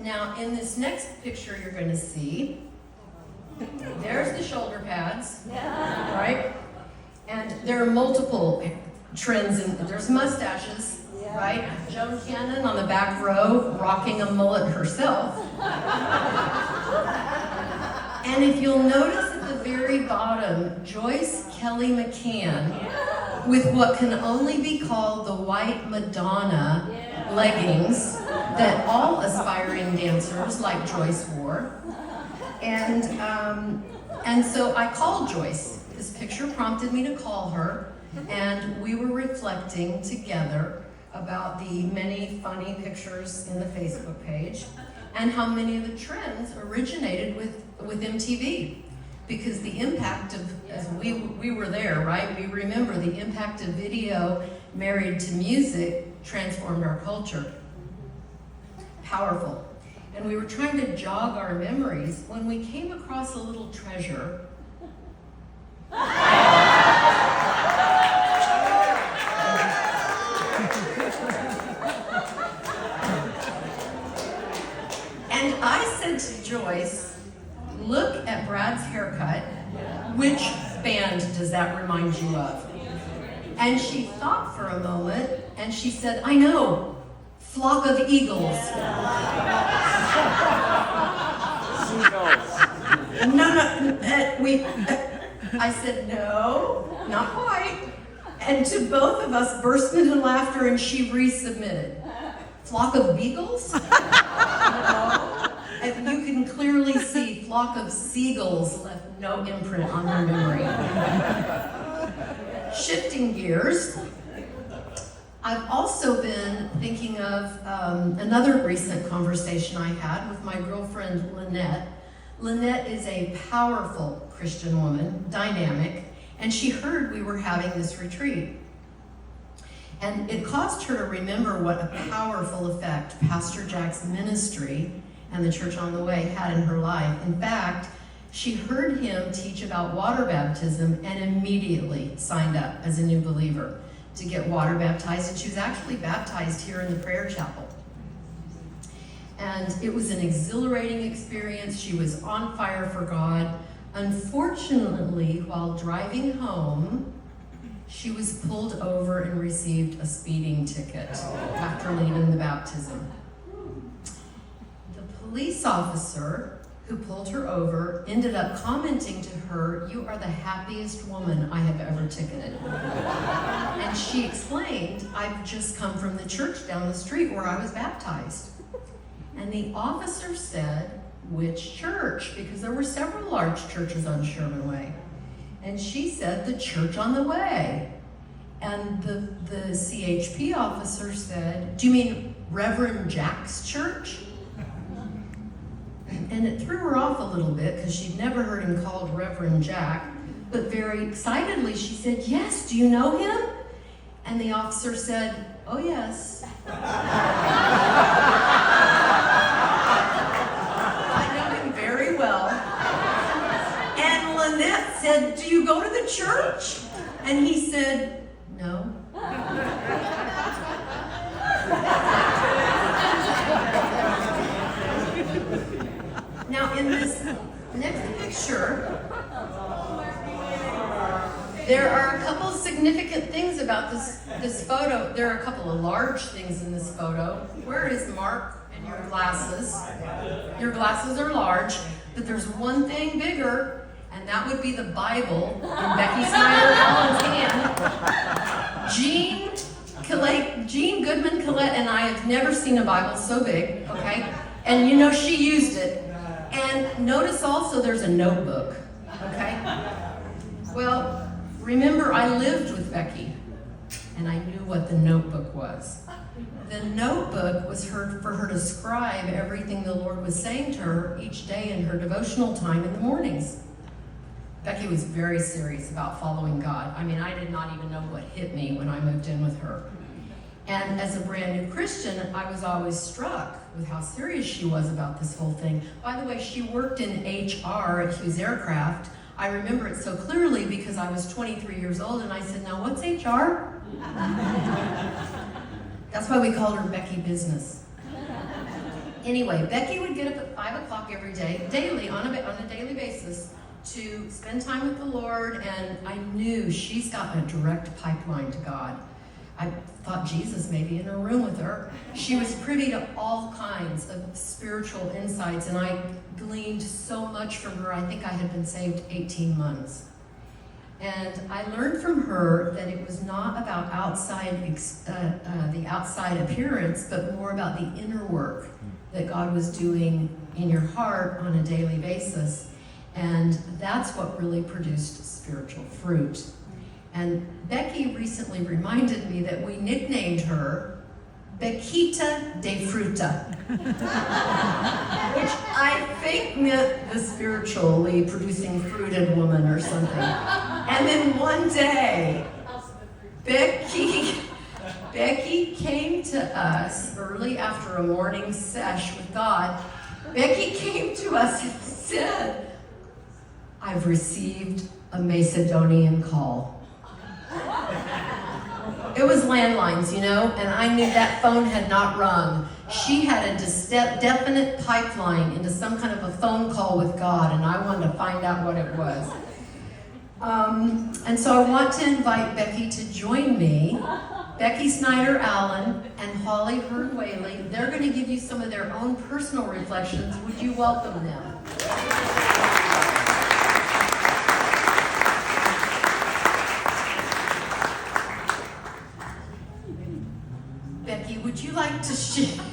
Now, in this next picture you're going to see, there's the shoulder pads, right? And there are multiple trends, and there's mustaches, right? Joan Cannon on the back row, rocking a mullet herself. And if you'll notice at the very bottom, Joyce Kelly McCann, with what can only be called the white Madonna leggings that all aspiring dancers like Joyce wore. And so I called Joyce. This picture prompted me to call her, and we were reflecting together about the many funny pictures in the Facebook page and how many of the trends originated with MTV. Because the impact of, as we were there, right? We remember the impact of video married to music transformed our culture. Powerful. And we were trying to jog our memories when we came across a little treasure. And I said to Joyce, look at Brad's haircut. Which band does that remind you of? And she thought for a moment, and she said, I know. Flock of Eagles. I said, no, not quite. And to both of us burst into laughter, and she resubmitted. Flock of Beagles? No. And you can clearly see Flock of Seagulls left no imprint on her memory. Shifting gears, I've also been thinking of another recent conversation I had with my girlfriend, Lynette. Lynette is a powerful Christian woman, dynamic, and she heard we were having this retreat. And it caused her to remember what a powerful effect Pastor Jack's ministry and the Church on the Way had in her life. In fact, she heard him teach about water baptism and immediately signed up as a new believer to get water baptized, and she was actually baptized here in the prayer chapel. And it was an exhilarating experience. She was on fire for God. Unfortunately, while driving home, she was pulled over and received a speeding ticket after leaving the baptism. The police officer who pulled her over ended up commenting to her, "You are the happiest woman I have ever ticketed." And she explained, "I've just come from the church down the street where I was baptized." And the officer said, "Which church?" Because there were several large churches on Sherman Way. And she said, "The Church on the Way." And the CHP officer said, "Do you mean Reverend Jack's church?" And it threw her off a little bit because she'd never heard him called Reverend Jack. But very excitedly, she said, "Yes, do you know him?" And the officer said, "Oh, yes." I know him very well. And Lynette said, "Do you go to the church?" And he said, "No." Now, in this next picture, there are a couple of significant things about this photo. There are a couple of large things in this photo. Where is Mark and your glasses? Your glasses are large, but there's one thing bigger, and that would be the Bible in Becky Snyder Allen's hand. Jean Goodman Collette and I have never seen a Bible so big, okay? And you know she used it. And notice also there's a notebook, okay? Well, remember I lived with Becky, and I knew what the notebook was. The notebook was for her to scribe everything the Lord was saying to her each day in her devotional time in the mornings. Becky was very serious about following God. I mean, I did not even know what hit me when I moved in with her. And as a brand new Christian, I was always struck with how serious she was about this whole thing. By the way, she worked in HR at Hughes Aircraft. I remember it so clearly because I was 23 years old, and I said, "Now what's HR?" That's why we called her Becky Business. Anyway, Becky would get up at 5 o'clock every day, daily, on a daily basis, to spend time with the Lord, and I knew she's got a direct pipeline to God. I thought Jesus may be in a room with her. She was privy to all kinds of spiritual insights, and I gleaned so much from her. I think I had been saved 18 months. And I learned from her that it was not about the outside appearance, but more about the inner work that God was doing in your heart on a daily basis. And that's what really produced spiritual fruit. And Becky recently reminded me that we nicknamed her Bequita de Fruta, which I think meant the spiritually producing fruited woman or something. And then one day, Becky came to us early after a morning sesh with God. Becky came to us and said, "I've received a Macedonian call." It was landlines, you know, and I knew that phone had not rung. She had a definite pipeline into some kind of a phone call with God, and I wanted to find out what it was. And so I want to invite Becky to join me. Becky Snyder-Allen and Holly Heard-Whaley. They're going to give you some of their own personal reflections. Would you welcome them? Becky, would you like to share?